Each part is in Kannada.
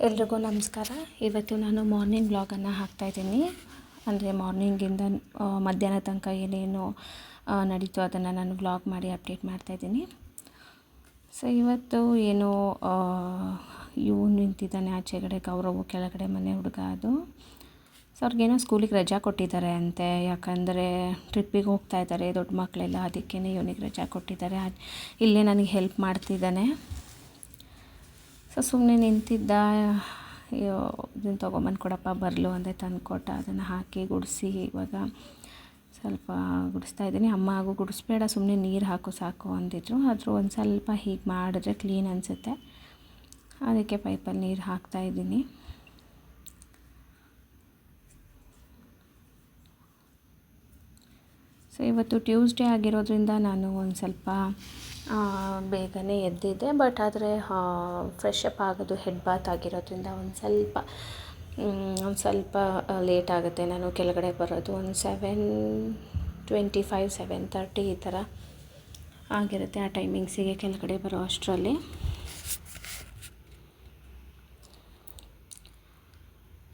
ಎಲ್ರಿಗೂ ನಮಸ್ಕಾರ. ಇವತ್ತು ನಾನು ಮಾರ್ನಿಂಗ್ ವ್ಲಾಗನ್ನು ಹಾಕ್ತಾಯಿದ್ದೀನಿ. ಅಂದರೆ ಮಾರ್ನಿಂಗಿಂದ ಮಧ್ಯಾಹ್ನ ತನಕ ಏನೇನು ನಡೀತು ಅದನ್ನು ನಾನು ವ್ಲಾಗ್ ಮಾಡಿ ಅಪ್ಡೇಟ್ ಮಾಡ್ತಾಯಿದ್ದೀನಿ. ಸೊ ಇವತ್ತು ಏನೋ ಇವು ನಿಂತಿದ್ದಾನೆ ಆಚೆಗಡೆ, ಗೌರವ್ ಕೆಳಗಡೆ ಮನೆ ಹುಡುಗ ಅದು. ಸೊ ಅವ್ರಿಗೇನೋ ಸ್ಕೂಲಿಗೆ ರಜಾ ಕೊಟ್ಟಿದ್ದಾರೆ ಅಂತೆ, ಯಾಕಂದರೆ ಟ್ರಿಪ್ಪಿಗೆ ಹೋಗ್ತಾ ಇದ್ದಾರೆ ದೊಡ್ಡ ಮಕ್ಕಳೆಲ್ಲ, ಅದಕ್ಕೇ ಇವನಿಗೆ ರಜಾ ಕೊಟ್ಟಿದ್ದಾರೆ. ಇಲ್ಲೇ ನನಗೆ ಹೆಲ್ಪ್ ಮಾಡ್ತಿದ್ದಾನೆ. ಸೊ ಸುಮ್ಮನೆ ನಿಂತಿದ್ದ, ಇದನ್ನು ತೊಗೊಂಬಂದು ಕೊಡಪ್ಪ ಬರಲು ಅಂದರೆ ತಂದುಕೊಟ್ಟ. ಅದನ್ನು ಹಾಕಿ ಗುಡಿಸಿ ಇವಾಗ ಸ್ವಲ್ಪ ಗುಡಿಸ್ತಾ ಇದ್ದೀನಿ. ಅಮ್ಮ ಹಾಗೂ ಗುಡಿಸ್ಬೇಡ, ಸುಮ್ಮನೆ ನೀರು ಹಾಕು ಸಾಕು ಅಂದಿದ್ರು. ಆದರೂ ಒಂದು ಸ್ವಲ್ಪ ಹೀಗೆ ಮಾಡಿದ್ರೆ ಕ್ಲೀನ್ ಅನಿಸುತ್ತೆ, ಅದಕ್ಕೆ ಪೈಪಲ್ಲಿ ನೀರು ಹಾಕ್ತಾಯಿದ್ದೀನಿ. ಸೊ ಇವತ್ತು ಟ್ಯೂಸ್ಡೇ ಆಗಿರೋದ್ರಿಂದ ನಾನು ಒಂದು ಸ್ವಲ್ಪ ಬೇಗನೆ ಎದ್ದಿದ್ದೆ. ಬಟ್ ಆದರೆ ಫ್ರೆಶ್ ಅಪ್ ಆಗೋದು ಹೆಡ್ ಬಾತ್ ಆಗಿರೋದ್ರಿಂದ ಒಂದು ಸ್ವಲ್ಪ ಲೇಟ್ ಆಗುತ್ತೆ. ನಾನು ಕೆಳಗಡೆ ಬರೋದು ಒಂದು 7:25 7:30 ಈ ಥರ ಆಗಿರುತ್ತೆ. ಆ ಟೈಮಿಂಗ್ಸಿಗೆ ಕೆಳಗಡೆ ಬರೋ ಅಷ್ಟರಲ್ಲಿ.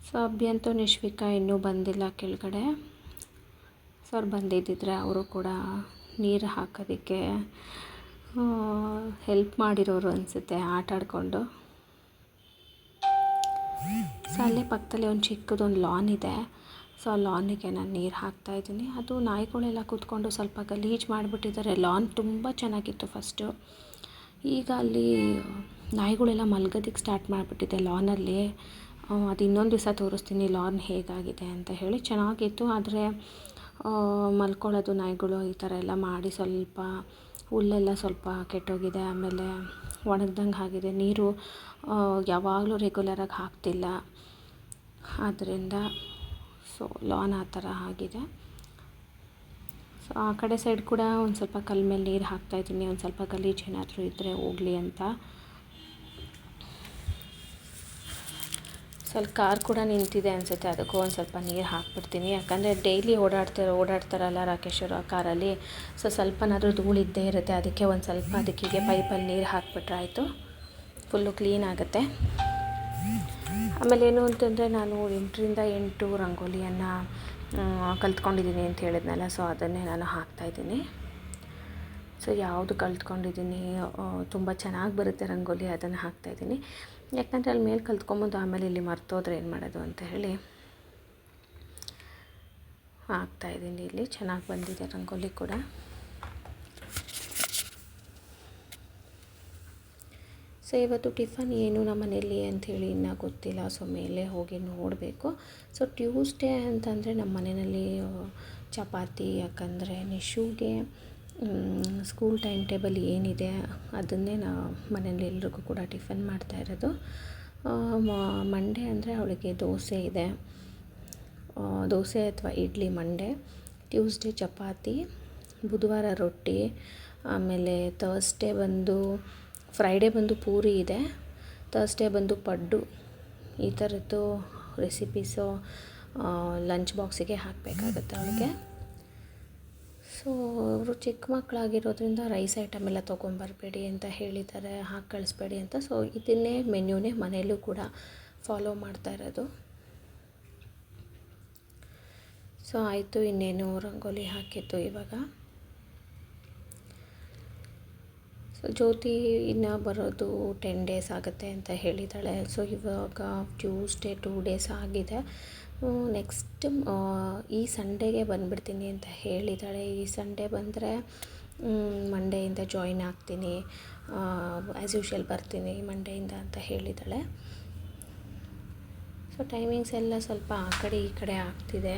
ಸೊ ಅಭ್ಯಂತೂ ನಿಶ್ವಿಕಾ ಇನ್ನೂ ಬಂದಿಲ್ಲ ಕೆಳಗಡೆ. ಸೊ ಅವ್ರು ಬಂದಿದ್ದಿದ್ರೆ ಅವರು ಕೂಡ ನೀರು ಹಾಕೋದಕ್ಕೆ ಹೆಲ್ಪ್ ಮಾಡಿರೋರು ಅನಿಸುತ್ತೆ, ಆಟ ಆಡಿಕೊಂಡು. ಸೊ ಅಲ್ಲೇ ಪಕ್ಕದಲ್ಲಿ ಒಂದು ಚಿಕ್ಕದೊಂದು ಲಾನ್ ಇದೆ. ಸೊ ಆ ಲಾನಿಗೆ ನಾನು ನೀರು ಹಾಕ್ತಾಯಿದ್ದೀನಿ. ಅದು ನಾಯಿಗಳೆಲ್ಲ ಕೂತ್ಕೊಂಡು ಸ್ವಲ್ಪ ಗಲೀಜು ಮಾಡಿಬಿಟ್ಟಿದ್ದಾರೆ. ಲಾನ್ ತುಂಬ ಚೆನ್ನಾಗಿತ್ತು ಫಸ್ಟು, ಈಗ ಅಲ್ಲಿ ನಾಯಿಗಳೆಲ್ಲ ಮಲ್ಗೋದಕ್ಕೆ ಸ್ಟಾರ್ಟ್ ಮಾಡಿಬಿಟ್ಟಿದೆ ಲಾನಲ್ಲಿ. ಅದು ಇನ್ನೊಂದು ದಿವಸ ತೋರಿಸ್ತೀನಿ ಲಾನ್ ಹೇಗಾಗಿದೆ ಅಂತ ಹೇಳಿ. ಚೆನ್ನಾಗಿತ್ತು, ಆದರೆ ಮಲ್ಕೊಳ್ಳೋದು ನಾಯಿಗಳು ಈ ಥರ ಎಲ್ಲ ಮಾಡಿ ಸ್ವಲ್ಪ ಹುಲ್ಲೆಲ್ಲ ಸ್ವಲ್ಪ ಕೆಟ್ಟೋಗಿದೆ, ಆಮೇಲೆ ಒಣಗ್ದಂಗೆ ಆಗಿದೆ. ನೀರು ಯಾವಾಗಲೂ ರೆಗ್ಯುಲರಾಗಿ ಹಾಕ್ತಿಲ್ಲ, ಆದ್ದರಿಂದ ಸೊ ಲಾನ್ ಆ ಥರ ಆಗಿದೆ. ಸೊ ಆ ಕಡೆ ಸೈಡ್ ಕೂಡ ಒಂದು ಸ್ವಲ್ಪ ಕಲ್ಲ ಮೇಲೆ ನೀರು ಹಾಕ್ತಾಯಿದ್ದೀನಿ, ಒಂದು ಸ್ವಲ್ಪ ಗಲೀಜು ಏನಾದರೂ ಇದ್ದರೆ ಹೋಗಲಿ ಅಂತ. ಸ್ವಲ್ಪ ಕಾರ್ ಕೂಡ ನಿಂತಿದೆ ಅನಿಸುತ್ತೆ, ಅದಕ್ಕೂ ಒಂದು ಸ್ವಲ್ಪ ನೀರು ಹಾಕ್ಬಿಡ್ತೀನಿ. ಯಾಕಂದರೆ ಡೈಲಿ ಓಡಾಡ್ತಾರಲ್ಲ ರಾಕೇಶರು ಆ ಕಾರಲ್ಲಿ. ಸೊ ಸ್ವಲ್ಪನಾದರೂ ಧೂಳಿದ್ದೇ ಇರುತ್ತೆ, ಅದಕ್ಕೆ ಒಂದು ಸ್ವಲ್ಪ ಅದಕ್ಕೆ ಪೈಪಲ್ಲಿ ನೀರು ಹಾಕ್ಬಿಟ್ರೆ ಆಯಿತು, ಫುಲ್ಲು ಕ್ಲೀನ್ ಆಗುತ್ತೆ. ಆಮೇಲೆ ಏನು ಅಂತಂದರೆ ನಾನು 8ರಿಂದ 8 ರಂಗೋಲಿಯನ್ನು ಕಲ್ತ್ಕೊಂಡಿದ್ದೀನಿ ಅಂತ ಹೇಳಿದ್ನಲ್ಲ, ಸೊ ಅದನ್ನೇ ನಾನು ಹಾಕ್ತಾಯಿದ್ದೀನಿ. ಸೊ ಯಾವುದು ಕಲ್ತ್ಕೊಂಡಿದ್ದೀನಿ ತುಂಬ ಚೆನ್ನಾಗಿ ಬರುತ್ತೆ ರಂಗೋಲಿ, ಅದನ್ನು ಹಾಕ್ತಾಯಿದ್ದೀನಿ. ಯಾಕಂದರೆ ಅಲ್ಲಿ ಮೇಲೆ ಕಲ್ತ್ಕೊಂಬಂದು ಆಮೇಲೆ ಇಲ್ಲಿ ಮರ್ತೋದ್ರೆ ಏನು ಮಾಡೋದು ಅಂತ ಹೇಳಿ ಹಾಕ್ತಾಯಿದ್ದೀನಿ. ಇಲ್ಲಿ ಚೆನ್ನಾಗಿ ಬಂದಿದೆ ರಂಗೋಲಿ ಕೂಡ. ಸೊ ಇವತ್ತು ಟಿಫನ್ ಏನು ನಮ್ಮ ಮನೇಲಿ ಅಂಥೇಳಿ ಇನ್ನೂ ಗೊತ್ತಿಲ್ಲ. ಸೊ ಮೇಲೆ ಹೋಗಿ ನೋಡಬೇಕು. ಸೊ ಟ್ಯೂಸ್ಡೇ ಅಂತಂದರೆ ನಮ್ಮ ಮನೆಯಲ್ಲಿ ಚಪಾತಿ, ಯಾಕಂದರೆ ನಿಶುಗೆ ಸ್ಕೂಲ್ ಟೈಮ್ ಟೇಬಲ್ ಏನಿದೆ ಅದನ್ನೇ ಮನೇಲಿ ಎಲ್ರಿಗೂ ಕೂಡ ಟಿಫನ್ ಮಾಡ್ತಾ ಇರೋದು. ಮಂಡೇ ಅಂದರೆ ಅವಳಿಗೆ ದೋಸೆ ಇದೆ, ದೋಸೆ ಅಥವಾ ಇಡ್ಲಿ ಮಂಡೇ. ಟ್ಯೂಸ್ಡೇ ಚಪಾತಿ, ಬುಧವಾರ ರೊಟ್ಟಿ, ಆಮೇಲೆ ಫ್ರೈಡೇ ಬಂದು ಪೂರಿ ಇದೆ, ಥರ್ಸ್ಡೇ ಬಂದು ಪಡ್ಡು. ಈ ಥರದ್ದು ರೆಸಿಪೀಸು ಲಂಚ್ ಬಾಕ್ಸಿಗೆ ಹಾಕಬೇಕಾಗುತ್ತೆ ಅವಳಿಗೆ. ಸೊ ಅವರು ಚಿಕ್ಕ ಮಕ್ಕಳಾಗಿರೋದ್ರಿಂದ ರೈಸ್ ಐಟಮ್ ಎಲ್ಲ ತೊಗೊಂಬರಬೇಡಿ ಅಂತ ಹೇಳಿದ್ದಾರೆ, ಹಾಕಿ ಕಳಿಸ್ಬೇಡಿ ಅಂತ. ಸೊ ಇದನ್ನೇ ಮೆನ್ಯೂನೇ ಮನೆಯಲ್ಲೂ ಕೂಡ ಫಾಲೋ ಮಾಡ್ತಾ ಇರೋದು. ಸೊ ಆಯಿತು, ಇನ್ನೇನು ರಂಗೋಲಿ ಹಾಕಿತ್ತು ಇವಾಗ. ಸೊ ಜ್ಯೋತಿ ಇನ್ನು ಬರೋದು 10 ಡೇಸ್ ಆಗುತ್ತೆ ಅಂತ ಹೇಳಿದ್ದಾಳೆ. ಸೊ ಇವಾಗ ಟ್ಯೂಸ್ಡೇ 2 ಡೇಸ್ ಆಗಿದೆ. ನೆಕ್ಸ್ಟ್ ಈ ಸಂಡೇಗೆ ಬಂದುಬಿಡ್ತೀನಿ ಅಂತ ಹೇಳಿದ್ದಾಳೆ. ಈ ಸಂಡೇ ಬಂದರೆ ಮಂಡೇಯಿಂದ ಜಾಯಿನ್ ಆಗ್ತೀನಿ, ಆ್ಯಸ್ ಯೂಶ್ವಲ್ ಬರ್ತೀನಿ ಮಂಡೇಯಿಂದ ಅಂತ ಹೇಳಿದ್ದಾಳೆ. ಸೊ ಟೈಮಿಂಗ್ಸ್ ಎಲ್ಲ ಸ್ವಲ್ಪ ಆ ಕಡೆ ಈ ಕಡೆ ಆಗ್ತಿದೆ.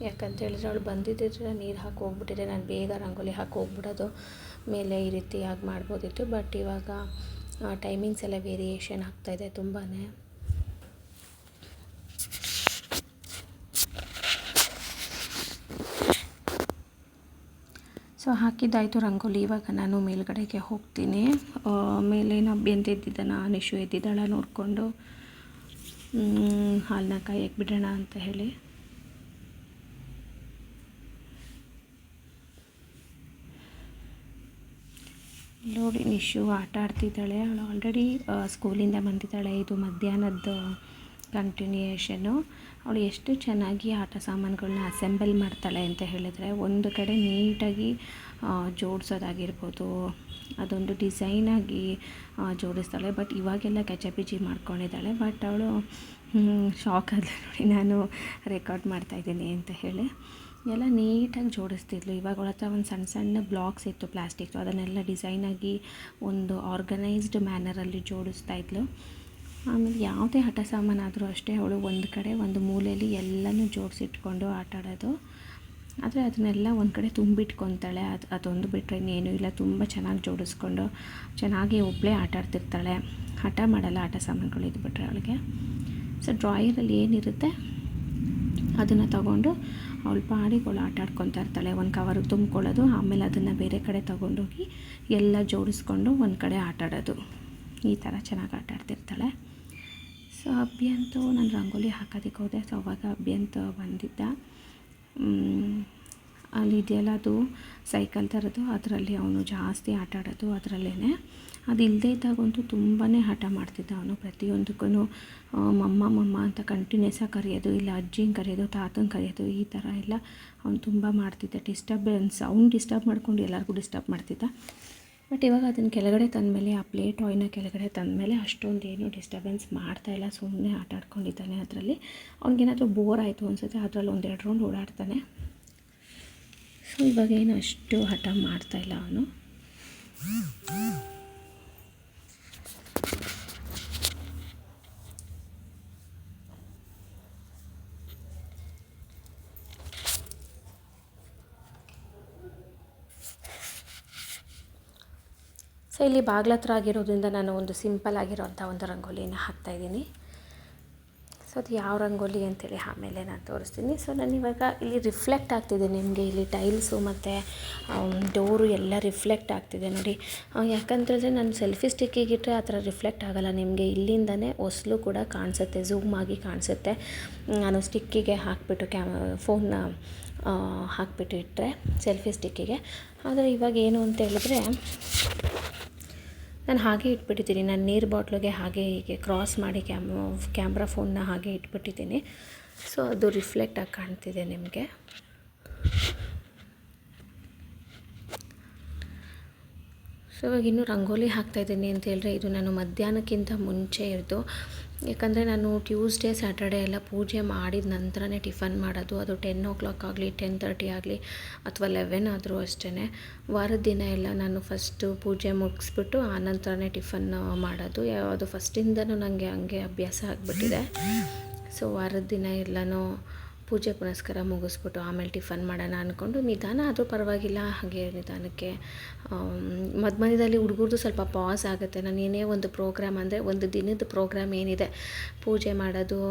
ಯಾಕಂತ ಹೇಳಿದ್ರೆ ಅವಳು ಬಂದಿದ್ದರೆ ನೀರು ಹಾಕಿ ಹೋಗ್ಬಿಟ್ಟಿದೆ, ನಾನು ಬೇಗ ರಂಗೋಲಿ ಹಾಕಿ ಹೋಗ್ಬಿಡೋದು, ಮೇಲೆ ಈ ರೀತಿಯಾಗಿ ಮಾಡ್ಬೋದಿತ್ತು. ಬಟ್ ಇವಾಗ ಟೈಮಿಂಗ್ಸ್ ಎಲ್ಲ ವೇರಿಯೇಷನ್ ಆಗ್ತಾಯಿದೆ ತುಂಬಾ. ಸೊ ಹಾಕಿದ್ದಾಯಿತು ರಂಗೋಲಿ. ಇವಾಗ ನಾನು ಮೇಲ್ಗಡೆಗೆ ಹೋಗ್ತೀನಿ. ಮೇಲೇನು ಅಭ್ಯಂತ ಎದ್ದಿದ್ದಾನ, ನಿಶು ಎದ್ದಿದ್ದಾಳ ನೋಡಿಕೊಂಡು ಹಾಲನ್ನ ಕಾಯಕ್ಕೆ ಬಿಡೋಣ ಅಂತ ಹೇಳಿ. ನೋಡಿ ನಿಶು ಆಟ ಆಡ್ತಿದ್ದಾಳೆ. ಅವಳು ಆಲ್ರೆಡಿ ಸ್ಕೂಲಿಂದ ಬಂದಿದ್ದಾಳೆ. ಇದು ಮಧ್ಯಾಹ್ನದ ಕಂಟಿನ್ಯೂಯೇಷನ್ನು. ಅವಳು ಎಷ್ಟು ಚೆನ್ನಾಗಿ ಆಟ ಸಾಮಾನುಗಳನ್ನ ಅಸೆಂಬಲ್ ಮಾಡ್ತಾಳೆ ಅಂತ ಹೇಳಿದರೆ, ಒಂದು ಕಡೆ ನೀಟಾಗಿ ಜೋಡಿಸೋದಾಗಿರ್ಬೋದು, ಅದೊಂದು ಡಿಸೈನಾಗಿ ಜೋಡಿಸ್ತಾಳೆ. ಬಟ್ ಇವಾಗೆಲ್ಲ ಗಜಿಬಿಜಿ ಮಾಡ್ಕೊಂಡಿದ್ದಾಳೆ. ಬಟ್ ಅವಳು ಶಾಕ್ ಆದಳು ನೋಡಿ, ನಾನು ರೆಕಾರ್ಡ್ ಮಾಡ್ತಾಯಿದ್ದೀನಿ ಅಂತ ಹೇಳಿ. ಎಲ್ಲ ನೀಟಾಗಿ ಜೋಡಿಸ್ತಿದ್ಲು. ಇವಾಗ ಅವಳ ಹತ್ರ ಒಂದು ಸಣ್ಣ ಸಣ್ಣ ಬ್ಲಾಕ್ಸ್ ಇತ್ತು ಪ್ಲಾಸ್ಟಿಕ್ದು, ಅದನ್ನೆಲ್ಲ ಡಿಸೈನಾಗಿ ಒಂದು ಆರ್ಗನೈಸ್ಡ್ ಮ್ಯಾನರಲ್ಲಿ ಜೋಡಿಸ್ತಾ ಇದ್ಲು. ಆಮೇಲೆ ಯಾವುದೇ ಆಟ ಸಾಮಾನಾದರೂ ಅಷ್ಟೇ, ಅವಳು ಒಂದು ಕಡೆ ಒಂದು ಮೂಲೆಯಲ್ಲಿ ಎಲ್ಲನೂ ಜೋಡಿಸಿಟ್ಕೊಂಡು ಆಟ ಆಡೋದು. ಆದರೆ ಅದನ್ನೆಲ್ಲ ಒಂದು ಕಡೆ ತುಂಬಿಟ್ಕೊತಾಳೆ. ಅದೊಂದು ಬಿಟ್ಟರೆ ಇನ್ನೇನು ಇಲ್ಲ. ತುಂಬ ಚೆನ್ನಾಗಿ ಜೋಡಿಸ್ಕೊಂಡು ಚೆನ್ನಾಗಿ ಒಬ್ಬಳೇ ಆಟ ಆಡ್ತಿರ್ತಾಳೆ. ಹಠ ಮಾಡಲ್ಲ ಆಟ ಸಾಮಾನುಗಳು ಇದು ಬಿಟ್ಟರೆ ಅವಳಿಗೆ. ಸೊ ಡ್ರಾಯರಲ್ಲಿ ಏನಿರುತ್ತೆ ಅದನ್ನು ತಗೊಂಡು ಅವಳು ಪಾಡಿಗೆ ಅವಳು ಆಟ ಆಡ್ಕೊತಾ ಇರ್ತಾಳೆ. ಒಂದು ಕವರಿಗೆ ತುಂಬ್ಕೊಳ್ಳೋದು, ಆಮೇಲೆ ಅದನ್ನು ಬೇರೆ ಕಡೆ ತೊಗೊಂಡೋಗಿ ಎಲ್ಲ ಜೋಡಿಸ್ಕೊಂಡು ಒಂದು ಕಡೆ ಆಟ ಆಡೋದು. ಈ ಥರ ಚೆನ್ನಾಗಿ ಆಟ ಆಡ್ತಿರ್ತಾಳೆ. ಸೊ ಅಭ್ಯಂತೂ ನಾನು ರಂಗೋಲಿ ಹಾಕೋದಕ್ಕೆ ಹೋದೆ. ಸೊ ಅವಾಗ ಅಭ್ಯಂತ ಬಂದಿದ್ದ. ಅಲ್ಲಿ ಇದೆಯಲ್ಲ ಅದು ಸೈಕಲ್ ಥರದ್ದು, ಅದರಲ್ಲಿ ಅವನು ಜಾಸ್ತಿ ಆಟ ಆಡೋದು ಅದರಲ್ಲೇ. ಅದು ಇಲ್ಲದೇ ಇದ್ದಾಗಂತೂ ತುಂಬಾ ಹಠ ಮಾಡ್ತಿದ್ದ ಅವನು. ಪ್ರತಿಯೊಂದಕ್ಕೂ ಮಮ್ಮ ಅಂತ ಕಂಟಿನ್ಯೂಸಾಗಿ ಕರೆಯೋದು, ಇಲ್ಲ ಅಜ್ಜಿನ ಕರೆಯೋದು, ತಾತನ ಕರೆಯೋದು, ಈ ಥರ ಎಲ್ಲ ಅವ್ನು ತುಂಬ ಮಾಡ್ತಿದ್ದ. ಡಿಸ್ಟರ್ಬೆನ್ಸ್, ಅವ್ನು ಡಿಸ್ಟರ್ಬ್ ಮಾಡ್ಕೊಂಡು ಎಲ್ಲರಿಗೂ ಡಿಸ್ಟರ್ಬ್ ಮಾಡ್ತಿದ್ದ. ಬಟ್ ಇವಾಗ ಅದನ್ನು ಕೆಳಗಡೆ ತಂದಮೇಲೆ, ಆ ಪ್ಲೇ ಟಾಯ್ನ ಕೆಳಗಡೆ ತಂದಮೇಲೆ ಅಷ್ಟೊಂದು ಏನು ಡಿಸ್ಟರ್ಬೆನ್ಸ್ ಮಾಡ್ತಾಯಿಲ್ಲ. ಸುಮ್ಮನೆ ಆಟ ಆಡ್ಕೊಂಡಿದ್ದಾನೆ ಅದರಲ್ಲಿ. ಅವ್ನಿಗೇನಾದರೂ ಬೋರ್ ಆಯಿತು ಅನಿಸುತ್ತೆ, ಅದರಲ್ಲಿ ಒಂದೆರಡು ರೌಂಡ್ ಓಡಾಡ್ತಾನೆ. ಸೊ ಇವಾಗ ಏನು ಅಷ್ಟು ಹಠ ಮಾಡ್ತಾಯಿಲ್ಲ ಅವನು. ಸೊ ಇಲ್ಲಿ ಬಾಗ್ಲ ಹತ್ರ ಆಗಿರೋದ್ರಿಂದ ನಾನು ಒಂದು ಸಿಂಪಲ್ ಆಗಿರೋಂಥ ಒಂದು ರಂಗೋಲಿನ ಹಾಕ್ತಾಯಿದ್ದೀನಿ. ಸೊ ಅದು ಯಾವ ರಂಗೋಲಿ ಅಂತೇಳಿ ಆಮೇಲೆ ನಾನು ತೋರಿಸ್ತೀನಿ. ಸೊ ನಾನು ಇವಾಗ ಇಲ್ಲಿ ರಿಫ್ಲೆಕ್ಟ್ ಆಗ್ತಿದೆ ನಿಮಗೆ. ಇಲ್ಲಿ ಟೈಲ್ಸು ಮತ್ತು ಡೋರು ಎಲ್ಲ ರಿಫ್ಲೆಕ್ಟ್ ಆಗ್ತಿದೆ ನೋಡಿ. ಯಾಕಂತಂದರೆ ನಾನು ಸೆಲ್ಫಿ ಸ್ಟಿಕ್ಕಿಗಿಟ್ಟರೆ ಆ ಥರ ರಿಫ್ಲೆಕ್ಟ್ ಆಗೋಲ್ಲ ನಿಮಗೆ. ಇಲ್ಲಿಂದನೇ ಹೊಸಲು ಕೂಡ ಕಾಣಿಸುತ್ತೆ, ಝೂಮ್ ಆಗಿ ಕಾಣಿಸುತ್ತೆ. ನಾನು ಸ್ಟಿಕ್ಕಿಗೆ ಹಾಕಿಬಿಟ್ಟು ಫೋನ್ನ ಹಾಕಿಬಿಟ್ಟು ಇಟ್ಟರೆ ಸೆಲ್ಫಿ ಸ್ಟಿಕ್ಕಿಗೆ. ಆದರೆ ಇವಾಗ ಏನು ಅಂತ ಹೇಳಿದ್ರೆ, ನಾನು ಹಾಗೆ ಇಟ್ಬಿಟ್ಟಿದ್ದೀನಿ. ನಾನು ನೀರು ಬಾಟ್ಲಿಗೆ ಹಾಗೆ ಹೀಗೆ ಕ್ರಾಸ್ ಮಾಡಿ ಕ್ಯಾಮ್ರಾ ಫೋನ್ನ ಹಾಗೆ ಇಟ್ಬಿಟ್ಟಿದ್ದೀನಿ. ಸೊ ಅದು ರಿಫ್ಲೆಕ್ಟ್ ಆಗಿ ಕಾಣ್ತಿದೆ ನಿಮಗೆ. ಸೊ ಇವಾಗ ಇನ್ನೂ ರಂಗೋಲಿ ಹಾಕ್ತಾಯಿದ್ದೀನಿ ಅಂತ ಹೇಳಿದ್ರೆ, ಇದು ನಾನು ಮಧ್ಯಾಹ್ನಕ್ಕಿಂತ ಮುಂಚೆ ಇದ್ದು. ಯಾಕಂದರೆ ನಾನು ಟ್ಯೂಸ್ಡೇ ಸ್ಯಾಟರ್ಡೇ ಎಲ್ಲ ಪೂಜೆ ಮಾಡಿದ ನಂತರನೇ ಟಿಫನ್ ಮಾಡೋದು. ಅದು 10 o'clock ಆಗಲಿ, 10:30 ಆಗಲಿ, ಅಥವಾ 11 ಆದರೂ ಅಷ್ಟೇ. ವಾರದ ದಿನ ಎಲ್ಲ ನಾನು ಫಸ್ಟು ಪೂಜೆ ಮುಗಿಸ್ಬಿಟ್ಟು ಆನಂತರನೇ ಟಿಫನ್ ಮಾಡೋದು. ಅದು ಫಸ್ಟಿಂದನೂ ನನಗೆ ಹಂಗೆ ಅಭ್ಯಾಸ ಆಗಿಬಿಟ್ಟಿದೆ. ಸೊ ವಾರದ ದಿನ ಎಲ್ಲನೂ ಪೂಜೆ ಪುನಸ್ಕಾರ ಮುಗಿಸ್ಬಿಟ್ಟು ಆಮೇಲೆ ಟಿಫನ್ ಮಾಡೋಣ ಅಂದ್ಕೊಂಡು ನಿಧಾನ ಆದರೂ ಪರವಾಗಿಲ್ಲ ಹಾಗೆ ನಿಧಾನಕ್ಕೆ ಮಧ್ಯದಲ್ಲಿ ಹುಡುಗರದು ಸ್ವಲ್ಪ ಪಾಸ್ ಆಗುತ್ತೆ. ನಾನು ಏನೇ ಒಂದು ಪ್ರೋಗ್ರಾಮ್ ಅಂದರೆ ಒಂದು ದಿನದ ಪ್ರೋಗ್ರಾಮ್ ಏನಿದೆ, ಪೂಜೆ ಮಾಡೋದು,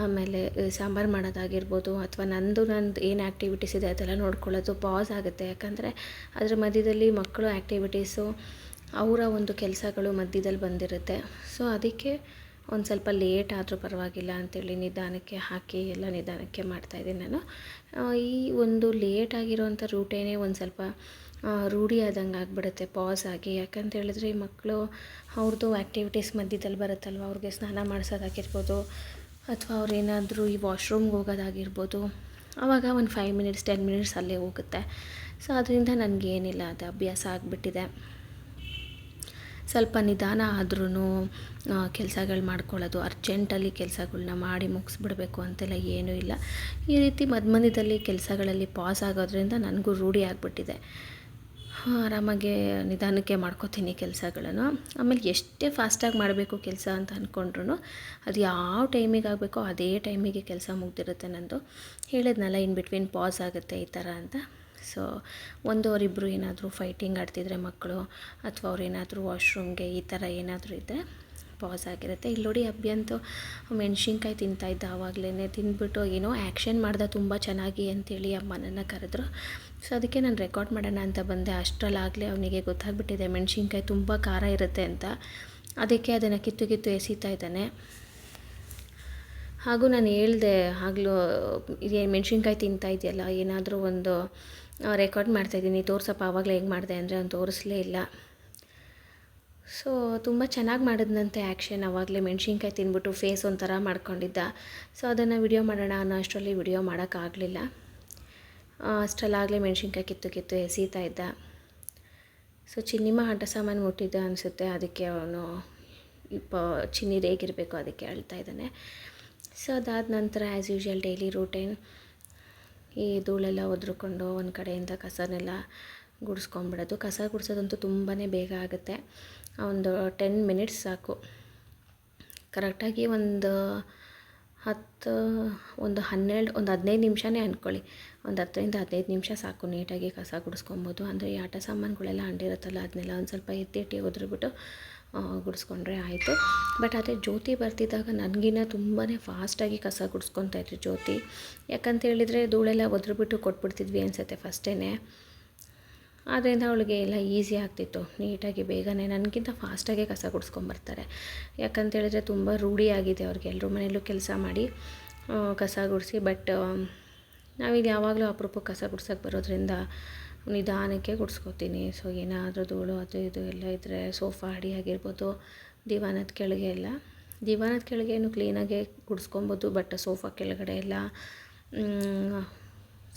ಆಮೇಲೆ ಸಾಂಬಾರು ಮಾಡೋದಾಗಿರ್ಬೋದು, ಅಥವಾ ನಂದು ಏನು ಆ್ಯಕ್ಟಿವಿಟೀಸ್ ಇದೆ ಅದೆಲ್ಲ ನೋಡ್ಕೊಳ್ಳೋದು ಪಾಸ್ ಆಗುತ್ತೆ. ಯಾಕಂದರೆ ಅದರ ಮಧ್ಯದಲ್ಲಿ ಮಕ್ಕಳು ಆ್ಯಕ್ಟಿವಿಟೀಸು, ಅವರ ಒಂದು ಕೆಲಸಗಳು ಮಧ್ಯದಲ್ಲಿ ಬಂದಿರುತ್ತೆ. ಸೊ ಅದಕ್ಕೆ ಒಂದು ಸ್ವಲ್ಪ ಲೇಟ್ ಆದರೂ ಪರವಾಗಿಲ್ಲ ಅಂಥೇಳಿ ನಿಧಾನಕ್ಕೆ ಹಾಕಿ ಎಲ್ಲ ನಿಧಾನಕ್ಕೆ ಮಾಡ್ತಾಯಿದ್ದೀನಿ ನಾನು. ಈ ಒಂದು ಲೇಟ್ ಆಗಿರೋವಂಥ ರೂಟೇನೇ ಒಂದು ಸ್ವಲ್ಪ ರೂಢಿ ಆದಂಗೆ ಆಗಿಬಿಡುತ್ತೆ ಪಾಸ್ ಆಗಿ. ಯಾಕಂತ ಹೇಳಿದ್ರೆ ಈ ಮಕ್ಕಳು ಅವ್ರದ್ದು ಆ್ಯಕ್ಟಿವಿಟೀಸ್ ಮಧ್ಯದಲ್ಲಿ ಬರುತ್ತಲ್ವ, ಅವ್ರಿಗೆ ಸ್ನಾನ ಮಾಡಿಸೋದಾಗಿರ್ಬೋದು, ಅಥವಾ ಅವ್ರೇನಾದರೂ ಈ ವಾಶ್ರೂಮ್ಗೆ ಹೋಗೋದಾಗಿರ್ಬೋದು, ಆವಾಗ ಒಂದು 5 minutes 10 minutes ಅಲ್ಲೇ ಹೋಗುತ್ತೆ. ಸೊ ಅದರಿಂದ ನನಗೇನಿಲ್ಲ, ಅದು ಅಭ್ಯಾಸ ಆಗಿಬಿಟ್ಟಿದೆ. ಸ್ವಲ್ಪ ನಿಧಾನ ಆದ್ರೂ ಕೆಲಸಗಳು ಮಾಡ್ಕೊಳ್ಳೋದು, ಅರ್ಜೆಂಟಲ್ಲಿ ಕೆಲಸಗಳ್ನ ಮಾಡಿ ಮುಗಿಸ್ಬಿಡ್ಬೇಕು ಅಂತೆಲ್ಲ ಏನೂ ಇಲ್ಲ. ಈ ರೀತಿ ಮಧ್ಯದಲ್ಲಿ ಕೆಲಸಗಳಲ್ಲಿ ಪಾಸ್ ಆಗೋದ್ರಿಂದ ನನಗೂ ರೂಢಿ ಆಗಿಬಿಟ್ಟಿದೆ. ಆರಾಮಾಗಿ ನಿಧಾನಕ್ಕೆ ಮಾಡ್ಕೋತೀನಿ ಕೆಲಸಗಳನ್ನು. ಆಮೇಲೆ ಎಷ್ಟೇ ಫಾಸ್ಟಾಗಿ ಮಾಡಬೇಕು ಕೆಲಸ ಅಂತ ಅಂದ್ಕೊಂಡ್ರು ಅದು ಯಾವ ಟೈಮಿಗೆ ಆಗಬೇಕೋ ಅದೇ ಟೈಮಿಗೆ ಕೆಲಸ ಮುಗ್ದಿರುತ್ತೆ ನಂದು. ಹೇಳಿದ್ನಲ್ಲ ಇನ್ ಬಿಟ್ವೀನ್ ಪಾಸ್ ಆಗುತ್ತೆ ಈ ಥರ ಅಂತ. ಸೊ ಒಂದವರಿಬ್ಬರು ಏನಾದರೂ ಫೈಟಿಂಗ್ ಆಡ್ತಿದ್ರೆ ಮಕ್ಕಳು, ಅಥವಾ ಅವ್ರೇನಾದರೂ ವಾಶ್ರೂಮ್ಗೆ ಈ ಥರ ಏನಾದರೂ ಇದ್ದರೆ ಪಾಸ್ ಆಗಿರುತ್ತೆ. ಇಲ್ಲಿ ನೋಡಿ ಅಭ್ಯಂತೂ ಮೆಣಸಿನ್ಕಾಯಿ ತಿಂತಾಯಿದ್ದ. ಆವಾಗಲೇ ತಿಂದ್ಬಿಟ್ಟು ಏನೋ ಆ್ಯಕ್ಷನ್ ಮಾಡ್ದೆ ತುಂಬ ಚೆನ್ನಾಗಿ ಅಂತೇಳಿ ಅಮ್ಮನನ್ನು ಕರೆದ್ರು. ಸೊ ಅದಕ್ಕೆ ನಾನು ರೆಕಾರ್ಡ್ ಮಾಡೋಣ ಅಂತ ಬಂದೆ. ಅಷ್ಟರಲ್ಲಾಗಲೇ ಅವನಿಗೆ ಗೊತ್ತಾಗ್ಬಿಟ್ಟಿದೆ ಮೆಣಸಿನ್ಕಾಯಿ ತುಂಬ ಖಾರ ಇರುತ್ತೆ ಅಂತ. ಅದಕ್ಕೆ ಅದನ್ನು ಕಿತ್ತು ಎಸಿತಾ ಇದ್ದಾನೆ. ಹಾಗೂ ನಾನು ಹೇಳಿದೆ ಆಗಲೂ, ಇದೇ ಮೆಣಸಿನ್ಕಾಯಿ ತಿಂತಾ ಇದೆಯಲ್ಲ, ಏನಾದರೂ ಒಂದು ರೆಕಾರ್ಡ್ ಮಾಡ್ತಾಯಿದ್ದೀನಿ ತೋರ್ಸಪ್ಪ, ಆವಾಗಲೇ ಹೆಂಗೆ ಮಾಡಿದೆ ಅಂದರೆ ಅವ್ನು ತೋರಿಸಲೇ ಇಲ್ಲ. ಸೊ ತುಂಬ ಚೆನ್ನಾಗಿ ಮಾಡಿದ್ನಂತೆ ಆ್ಯಕ್ಷನ್. ಆವಾಗಲೇ ಮೆಣ್ಸಿನ್ಕಾಯಿ ತಿಂದ್ಬಿಟ್ಟು ಫೇಸ್ ಒಂಥರ ಮಾಡ್ಕೊಂಡಿದ್ದ. ಸೊ ಅದನ್ನು ವಿಡಿಯೋ ಮಾಡೋಣ ಅನ್ನೋ ಅಷ್ಟರಲ್ಲಿ ವಿಡಿಯೋ ಮಾಡೋಕ್ಕಾಗಲಿಲ್ಲ. ಅಷ್ಟರಲ್ಲಾಗಲೇ ಮೆಣ್ಸಿನ್ಕಾಯಿ ಕಿತ್ತು ಎಸೀತಾ ಇದ್ದ. ಸೊ ಚಿನ್ನಿಮ್ಮ ಆಟ ಸಾಮಾನು ಮುಟ್ಟಿದ್ದ ಅನಿಸುತ್ತೆ, ಅದಕ್ಕೆ ಅವನು ಚಿನ್ನಿ ರೇಗಿರಬೇಕು, ಅದಕ್ಕೆ ಅಳ್ತಾ ಇದ್ದಾನೆ. ಸೊ ಅದಾದ ನಂತರ ಆ್ಯಸ್ ಯೂಶ್ವಲ್ ಡೈಲಿ ರೂಟೀನ್, ಈ ಧೂಳೆಲ್ಲ ಒದ್ರುಕೊಂಡು ಒಂದು ಕಡೆಯಿಂದ ಕಸನೆಲ್ಲ ಗುಡಿಸ್ಕೊಂಬಿಡೋದು. ಕಸ ಗುಡಿಸೋದಂತೂ ತುಂಬಾ ಬೇಗ ಆಗುತ್ತೆ, ಒಂದು 10 ಮಿನಿಟ್ಸ್ ಸಾಕು. ಕರೆಕ್ಟಾಗಿ ಒಂದು 15 ನಿಮಿಷನೇ ಅಂದ್ಕೊಳ್ಳಿ, ಒಂದು 10ರಿಂದ 15 ನಿಮಿಷ ಸಾಕು, ನೀಟಾಗಿ ಕಸ ಗುಡಿಸ್ಕೊಬೋದು. ಅಂದರೆ ಈ ಆಟ ಸಾಮಾನುಗಳೆಲ್ಲ ಅಂಟಿರುತ್ತಲ್ಲ, ಅದನ್ನೆಲ್ಲ ಒಂದು ಸ್ವಲ್ಪ ಎತ್ತಿ ಒದ್ರಿಬಿಟ್ಟು ಗುಡಿಸ್ಕೊಂಡ್ರೆ ಆಯಿತು. ಬಟ್ ಅದೇ ಜ್ಯೋತಿ ಬರ್ತಿದ್ದಾಗ ನನಗಿನ್ನ ತುಂಬಾ ಫಾಸ್ಟಾಗಿ ಕಸ ಗುಡಿಸ್ಕೊತಾಯಿದ್ರು ಜ್ಯೋತಿ. ಯಾಕಂತ ಹೇಳಿದರೆ ಧೂಳೆಲ್ಲ ಒದ್ರಿಬಿಟ್ಟು ಕೊಟ್ಬಿಡ್ತಿದ್ವಿ ಅನಿಸುತ್ತೆ ಫಸ್ಟೇ. ಆದ್ದರಿಂದ ಅವಳಿಗೆ ಎಲ್ಲ ಈಸಿ ಆಗ್ತಿತ್ತು, ನೀಟಾಗಿ ಬೇಗನೆ ನನಗಿಂತ ಫಾಸ್ಟಾಗೆ ಕಸ ಗುಡಿಸ್ಕೊಂಬರ್ತಾರೆ. ಯಾಕಂತೇಳಿದರೆ ತುಂಬ ರೂಢಿಯಾಗಿದೆ ಅವ್ರಿಗೆ, ಎಲ್ಲರ ಮನೆಯಲ್ಲೂ ಕೆಲಸ ಮಾಡಿ ಕಸ ಗುಡಿಸಿ. ಬಟ್ ನಾವಿಲ್ಲಿ ಯಾವಾಗಲೂ ಅಪರೂಪಕ್ಕೆ ಕಸ ಗುಡ್ಸೋಕ್ಕೆ ಬರೋದ್ರಿಂದ ನಿಧಾನಕ್ಕೆ ಗುಡಿಸ್ಕೊತೀನಿ. ಸೊ ಏನಾದರೂ ಧೂಳು ಅದು ಇದು ಎಲ್ಲ ಇದ್ದರೆ ಸೋಫಾ ಅಡಿ ಆಗಿರ್ಬೋದು, ದಿವಾನದ ಕೆಳಗೆ ಎಲ್ಲ, ದಿವಾನದ ಕೆಳಗೇನು ಕ್ಲೀನಾಗೆ ಗುಡಿಸ್ಕೊಬೋದು. ಬಟ್ ಸೋಫಾ ಕೆಳಗಡೆ ಎಲ್ಲ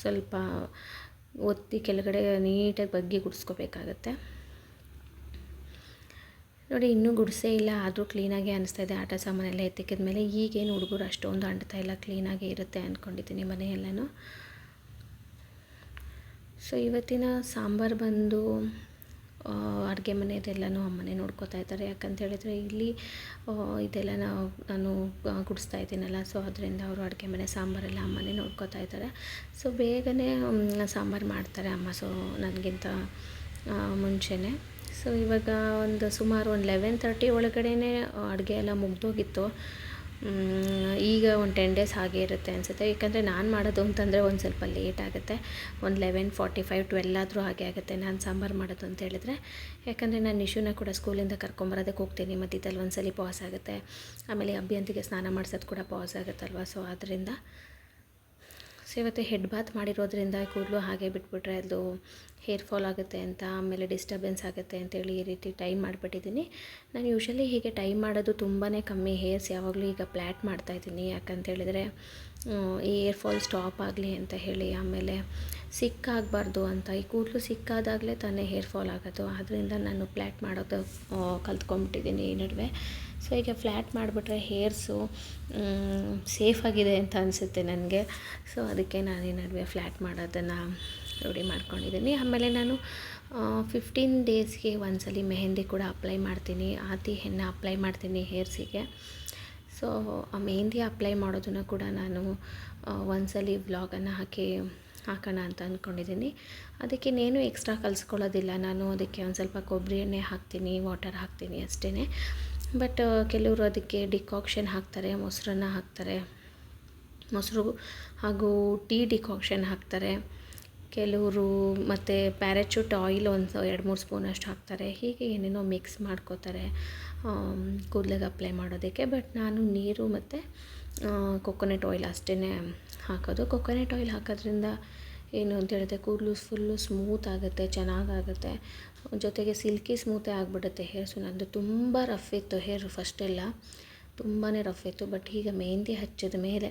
ಸ್ವಲ್ಪ ಒತ್ತಿ ಕೆಳಗಡೆ ನೀಟಾಗಿ ಬಗ್ಗಿ ಗುಡಿಸ್ಕೋಬೇಕಾಗತ್ತೆ. ನೋಡಿ ಇನ್ನೂ ಗುಡಿಸೇ ಇಲ್ಲ, ಆದರೂ ಕ್ಲೀನಾಗೆ ಅನಿಸ್ತಾ ಇದೆ. ಆಟ ಸಾಮಾನೆಲ್ಲ ಎತ್ತಿಕ್ಕಿದ ಮೇಲೆ ಈಗೇನು ಹುಡುಗರು ಅಷ್ಟೊಂದು ಅಂಟ್ತಾ ಇಲ್ಲ, ಕ್ಲೀನಾಗೆ ಇರುತ್ತೆ ಅಂದ್ಕೊಂಡಿದ್ದೀನಿ ಮನೆಯೆಲ್ಲನೂ. ಸೊ ಇವತ್ತಿನ ಸಾಂಬಾರು ಬಂದು ಅಡುಗೆ ಮನೆಯದೆಲ್ಲನೂ ಅಮ್ಮನೇ ನೋಡ್ಕೋತಾ ಇದ್ದಾರೆ. ಯಾಕಂತೇಳಿದರೆ ಇಲ್ಲಿ ಇದೆಲ್ಲ ನಾನು ಗುಡಿಸ್ತಾ ಇದ್ದೀನಲ್ಲ, ಸೊ ಅದರಿಂದ ಅವರು ಅಡುಗೆ ಮನೆ ಸಾಂಬಾರೆಲ್ಲ ಅಮ್ಮನೇ ನೋಡ್ಕೋತಾ ಇದ್ದಾರೆ. ಸೊ ಬೇಗನೆ ಸಾಂಬಾರು ಮಾಡ್ತಾರೆ ಅಮ್ಮ, ಸೊ ನನಗಿಂತ ಮುಂಚೆನೇ. ಸೊ ಇವಾಗ ಸುಮಾರು 11:30 ಒಳಗಡೆ ಅಡುಗೆ ಎಲ್ಲ ಮುಗ್ದೋಗಿತ್ತು. ಈಗ ಒಂದು 10 ಡೇಸ್ ಹಾಗೆ ಇರುತ್ತೆ ಅನಿಸುತ್ತೆ. ಯಾಕಂದರೆ ನಾನು ಮಾಡೋದು ಅಂತಂದರೆ ಒಂದು ಸ್ವಲ್ಪ ಲೇಟ್ ಆಗುತ್ತೆ, ಒಂದು 11:45 12 ಆದರೂ ಹಾಗೆ ಆಗುತ್ತೆ ನಾನು ಸಾಂಬಾರು ಮಾಡೋದು ಅಂತ ಹೇಳಿದರೆ. ಯಾಕಂದರೆ ನಾನು ನಿಶುನ ಕೂಡ ಸ್ಕೂಲಿಂದ ಕರ್ಕೊಂಬರೋದಕ್ಕೆ ಹೋಗ್ತೀನಿ, ಮಧ್ಯದಲ್ಲಿ ಒಂದ್ಸಲ ಪಾಸ್ ಆಗುತ್ತೆ. ಆಮೇಲೆ ಅಭ್ಯಂತಿಗೆ ಸ್ನಾನ ಮಾಡಿಸೋದು ಕೂಡ ಪಾಸ್ ಆಗುತ್ತಲ್ವ, ಸೊ ಆದ್ದರಿಂದ. ಸೊ ಇವತ್ತು ಹೆಡ್ ಬಾತ್ ಮಾಡಿರೋದ್ರಿಂದ ಕೂದಲು ಹಾಗೆ ಬಿಟ್ಬಿಟ್ರೆ ಅದು ಹೇರ್ ಫಾಲ್ ಆಗುತ್ತೆ ಅಂತ, ಆಮೇಲೆ ಡಿಸ್ಟರ್ಬೆನ್ಸ್ ಆಗುತ್ತೆ ಅಂತೇಳಿ ಈ ರೀತಿ ಟೈಮ್ ಮಾಡಿಬಿಟ್ಟಿದ್ದೀನಿ. ನಾನು ಯೂಶ್ವಲಿ ಹೀಗೆ ಟೈಮ್ ಮಾಡೋದು ತುಂಬಾ ಕಮ್ಮಿ, ಹೇರ್ಸ್ ಯಾವಾಗಲೂ ಈಗ ಪ್ಲ್ಯಾಟ್ ಮಾಡ್ತಾಯಿದ್ದೀನಿ. ಯಾಕಂತೇಳಿದರೆ ಈ ಹೇರ್ ಫಾಲ್ ಸ್ಟಾಪ್ ಆಗಲಿ ಅಂತ ಹೇಳಿ, ಆಮೇಲೆ ಸಿಕ್ಕಾಗಬಾರ್ದು ಅಂತ. ಈ ಕೂದಲು ಸಿಕ್ಕಾದಾಗಲೇ ತಾನೇ ಹೇರ್ ಫಾಲ್ ಆಗೋದು, ಆದ್ದರಿಂದ ನಾನು ಪ್ಲ್ಯಾಟ್ ಮಾಡೋದು ಕಲ್ತ್ಕೊಂಡ್ಬಿಟ್ಟಿದ್ದೀನಿ ಈ ನಡುವೆ. ಸೊ ಈಗ ಫ್ಲ್ಯಾಟ್ ಮಾಡಿಬಿಟ್ರೆ ಹೇರ್ಸು ಸೇಫಾಗಿದೆ ಅಂತ ಅನಿಸುತ್ತೆ ನನಗೆ. ಸೊ ಅದಕ್ಕೆ ನಾನು ಈ ನಡುವೆ ಫ್ಲ್ಯಾಟ್ ಮಾಡೋದನ್ನು ರೂಢಿ ಮಾಡ್ಕೊಂಡಿದ್ದೀನಿ. ಆಮೇಲೆ ನಾನು 15 ಡೇಸ್ಗೆ ಒಂದ್ಸಲ ಮೆಹಂದಿ ಕೂಡ ಅಪ್ಲೈ ಮಾಡ್ತೀನಿ, ಆತಿ ಹೆನ್ನ ಅಪ್ಲೈ ಮಾಡ್ತೀನಿ ಹೇರ್ಸಿಗೆ. ಸೊ ಆ ಮೆಹಂದಿ ಅಪ್ಲೈ ಮಾಡೋದನ್ನು ಕೂಡ ನಾನು ಒಂದ್ಸಲ ವ್ಲಾಗನ್ನು ಹಾಕೋಣ ಅಂತ ಅಂದ್ಕೊಂಡಿದ್ದೀನಿ. ಅದಕ್ಕೇನೇನು ಎಕ್ಸ್ಟ್ರಾ ಕಲಿಸ್ಕೊಳ್ಳೋದಿಲ್ಲ ನಾನು, ಅದಕ್ಕೆ ಒಂದು ಸ್ವಲ್ಪ ಕೊಬ್ಬರಿ ಎಣ್ಣೆ ಹಾಕ್ತೀನಿ, ವಾಟರ್ ಹಾಕ್ತೀನಿ ಅಷ್ಟೇ. ಬಟ್ ಕೆಲವರು ಅದಕ್ಕೆ ಡಿಕಾಕ್ಷನ್ ಹಾಕ್ತಾರೆ, ಮೊಸರನ್ನ ಹಾಕ್ತಾರೆ, ಮೊಸರು ಹಾಗೂ ಟೀ ಡಿಕಾಕ್ಷನ್ ಹಾಕ್ತಾರೆ. ಕೆಲವರು ಮತ್ತು ಪ್ಯಾರಾಚೂಟ್ ಆಯಿಲ್ ಒಂದು 2-3 ಸ್ಪೂನಷ್ಟು ಹಾಕ್ತಾರೆ. ಹೀಗೆ ಏನೇನೋ ಮಿಕ್ಸ್ ಮಾಡ್ಕೋತಾರೆ ಕೂದಲಿಗೆ ಅಪ್ಲೈ ಮಾಡೋದಕ್ಕೆ. ಬಟ್ ನಾನು ನೀರು ಮತ್ತು ಕೊಕೊನೆಟ್ ಆಯಿಲ್ ಅಷ್ಟೇ ಹಾಕೋದು. ಕೊಕೊನೆಟ್ ಆಯಿಲ್ ಹಾಕೋದ್ರಿಂದ ಏನು ಅಂತ ಹೇಳಿದ್ರೆ ಕೂದಲು ಫುಲ್ಲು ಸ್ಮೂತ್ ಆಗುತ್ತೆ, ಚೆನ್ನಾಗಾಗುತ್ತೆ. ಜೊತೆಗೆ ಸಿಲ್ಕಿ ಸ್ಮೂತೇ ಆಗಿಬಿಡುತ್ತೆ ಹೇರ್ಸು. ನಂದು ತುಂಬ ರಫ್ ಇತ್ತು ಹೇರ್ ಫಸ್ಟೆಲ್ಲ, ತುಂಬಾ ರಫ್ ಇತ್ತು. ಬಟ್ ಈಗ ಮೆಹಂದಿ ಹಚ್ಚಿದ ಮೇಲೆ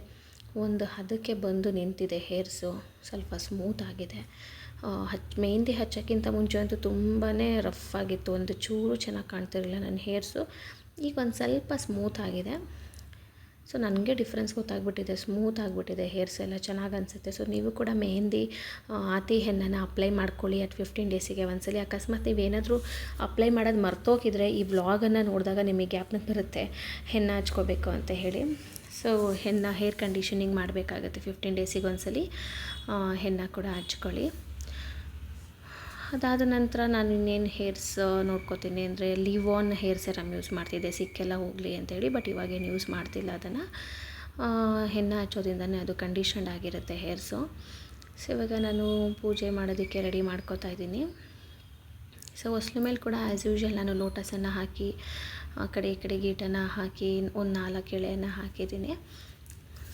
ಒಂದು ಹದಕ್ಕೆ ಬಂದು ನಿಂತಿದೆ ಹೇರ್ಸು, ಸ್ವಲ್ಪ ಸ್ಮೂತ್ ಆಗಿದೆ. ಮೆಹಂದಿ ಹಚ್ಚೋಕ್ಕಿಂತ ಮುಂಚೆ ಅಂತೂ ತುಂಬಾ ರಫ್ ಆಗಿತ್ತು, ಒಂದು ಚೂರು ಚೆನ್ನಾಗಿ ಕಾಣ್ತಿರಲಿಲ್ಲ ನನ್ನ ಹೇರ್ಸು. ಈಗ ಒಂದು ಸ್ವಲ್ಪ ಸ್ಮೂತ್ ಆಗಿದೆ. ಸೊ ನನಗೆ ಡಿಫ್ರೆನ್ಸ್ ಗೊತ್ತಾಗ್ಬಿಟ್ಟಿದೆ, ಸ್ಮೂತ್ ಆಗಿಬಿಟ್ಟಿದೆ ಹೇರ್ಸ್ ಎಲ್ಲ, ಚೆನ್ನಾಗಿ ಅನಿಸುತ್ತೆ. ಸೊ ನೀವು ಕೂಡ ಮೆಹಂದಿ ಆತಿ ಹೆನ್ನನ್ನು ಅಪ್ಲೈ ಮಾಡ್ಕೊಳ್ಳಿ 15 ಡೇಸಿಗೆ ಒಂದ್ಸಲಿ. ಅಕಸ್ಮಾತ್ ನೀವೇನಾದರೂ ಅಪ್ಲೈ ಮಾಡೋದು ಮರ್ತೋಗಿದ್ರೆ ಈ ವ್ಲಾಗನ್ನು ನೋಡಿದಾಗ ನಿಮಗೆ ಜ್ಞಾಪನಕ್ಕೆ ಬರುತ್ತೆ ಹೆನ್ನ ಹಚ್ಕೋಬೇಕು ಅಂತ ಹೇಳಿ. ಸೊ ಹೇರ್ ಕಂಡೀಷನಿಂಗ್ ಮಾಡಬೇಕಾಗತ್ತೆ 15 ಡೇಸಿಗೆ ಒಂದ್ಸಲಿ, ಹೆನ್ನ ಕೂಡ ಹಚ್ಕೊಳ್ಳಿ. ಅದಾದ ನಂತರ ನಾನು ಇನ್ನೇನು ಹೇರ್ಸ್ ನೋಡ್ಕೋತೀನಿ ಅಂದರೆ ಲಿವಾನ್ ಹೇರ್ ಸೆರಮ್ ಯೂಸ್ ಮಾಡ್ತಿದ್ದೆ, ಸಿಕ್ಕೆಲ್ಲ ಹೋಗಲಿ ಅಂತೇಳಿ. ಬಟ್ ಇವಾಗೇನು ಯೂಸ್ ಮಾಡ್ತಿಲ್ಲ ಅದನ್ನು. ಹೆನ್ನ ಹಚ್ಚೋದ್ರಿಂದನೇ ಅದು ಕಂಡೀಷನ್ಡ್ ಆಗಿರುತ್ತೆ ಹೇರ್ಸು. ಸೊ ಇವಾಗ ನಾನು ಪೂಜೆ ಮಾಡೋದಕ್ಕೆ ರೆಡಿ ಮಾಡ್ಕೋತಾ ಇದ್ದೀನಿ. ಸೊ ಹೊಸ್ಲು ಮೇಲೆ ಕೂಡ ಆ್ಯಸ್ ಯೂಶ್ವಲ್ ನಾನು ಲೋಟಸನ್ನು ಹಾಕಿ ಆ ಕಡೆ ಈ ಕಡೆ ಗೀಟನ್ನು ಹಾಕಿ ಒಂದು 4 ಎಳೆಯನ್ನು ಹಾಕಿದ್ದೀನಿ.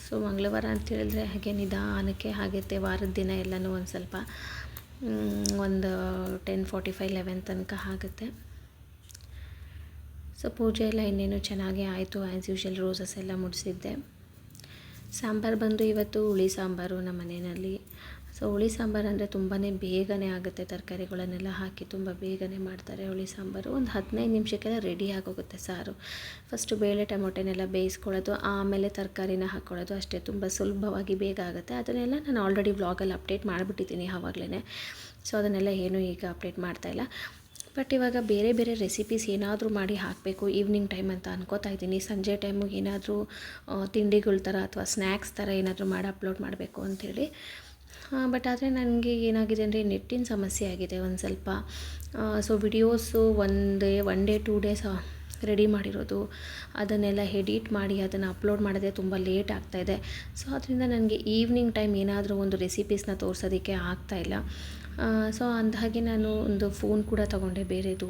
ಸೊ ಮಂಗಳವಾರ ಅಂತ ಹೇಳಿದ್ರೆ ಹಾಗೆ ನಿಧಾನಕ್ಕೆ ಆಗುತ್ತೆ, ವಾರದ ದಿನ ಎಲ್ಲನೂ ಒಂದು ಸ್ವಲ್ಪ ಒಂದು 10:45 11 ತನಕ ಆಗುತ್ತೆ. ಸೊ ಪೂಜೆ ಎಲ್ಲ ಇನ್ನೇನು ಚೆನ್ನಾಗೇ ಆಯಿತು. ಆ್ಯಸ್ ಯೂಶುವಲ್ ರೋಸಸ್ ಎಲ್ಲ ಮುಡಿಸಿದ್ದೆ. ಸಾಂಬಾರು ಬಂದು ಇವತ್ತು ಹುಳಿ ಸಾಂಬಾರು ನಮ್ಮ ಮನೆಯಲ್ಲಿ. ಸೊ ಹುಳಿ ಸಾಂಬಾರು ಅಂದರೆ ತುಂಬಾ ಬೇಗನೆ ಆಗುತ್ತೆ, ತರಕಾರಿಗಳನ್ನೆಲ್ಲ ಹಾಕಿ ತುಂಬ ಬೇಗನೆ ಮಾಡ್ತಾರೆ ಹುಳಿ ಸಾಂಬಾರು. ಒಂದು 15 ನಿಮಿಷಕ್ಕೆಲ್ಲ ರೆಡಿ ಆಗೋಗುತ್ತೆ ಸಾರು. ಫಸ್ಟು ಬೇಳೆ ಟೊಮೊಟೊನೆಲ್ಲ ಬೇಯಿಸ್ಕೊಳ್ಳೋದು, ಆಮೇಲೆ ತರಕಾರಿನ ಹಾಕ್ಕೊಳ್ಳೋದು ಅಷ್ಟೇ. ತುಂಬ ಸುಲಭವಾಗಿ ಬೇಗ ಆಗುತ್ತೆ. ಅದನ್ನೆಲ್ಲ ನಾನು ಆಲ್ರೆಡಿ ವ್ಲಾಗಲ್ಲಿ ಅಪ್ಡೇಟ್ ಮಾಡಿಬಿಟ್ಟಿದ್ದೀನಿ ಆವಾಗಲೇ. ಸೊ ಅದನ್ನೆಲ್ಲ ಏನೂ ಈಗ ಅಪ್ಡೇಟ್ ಮಾಡ್ತಾಯಿಲ್ಲ. ಬಟ್ ಇವಾಗ ಬೇರೆ ಬೇರೆ ರೆಸಿಪೀಸ್ ಏನಾದರೂ ಮಾಡಿ ಹಾಕಬೇಕು ಈವ್ನಿಂಗ್ ಟೈಮ್ ಅಂತ ಅನ್ಕೋತಾ ಇದ್ದೀನಿ. ಸಂಜೆ ಟೈಮಿಗೆ ಏನಾದರೂ ತಿಂಡಿಗಳ ಥರ ಅಥವಾ ಸ್ನ್ಯಾಕ್ಸ್ ಥರ ಏನಾದರೂ ಮಾಡಿ ಅಪ್ಲೋಡ್ ಮಾಡಬೇಕು ಅಂಥೇಳಿ. ಬಟ್ ಆದರೆ ನನಗೆ ಏನಾಗಿದೆ ಅಂದರೆ ನೆಟ್ಟಿನ ಸಮಸ್ಯೆ ಆಗಿದೆ ಒಂದು ಸ್ವಲ್ಪ. So videos one day 2 days ready ಮಾಡಿರೋದು, ಅದನ್ನೆಲ್ಲ ಎಡಿಟ್ ಮಾಡಿ ಅದನ್ನು ಅಪ್ಲೋಡ್ ಮಾಡೋದೇ ತುಂಬ ಲೇಟ್ ಆಗ್ತಾಯಿದೆ. ಸೊ ಅದರಿಂದ ನನಗೆ ಈವ್ನಿಂಗ್ ಟೈಮ್ ಏನಾದರೂ ಒಂದು ರೆಸಿಪೀಸ್ನ ತೋರಿಸೋದಕ್ಕೆ ಆಗ್ತಾಯಿಲ್ಲ. ಸೊ ಅಂದಹಾಗೆ ನಾನು ಒಂದು ಫೋನ್ ಕೂಡ ತೊಗೊಂಡೆ ಬೇರೆದು,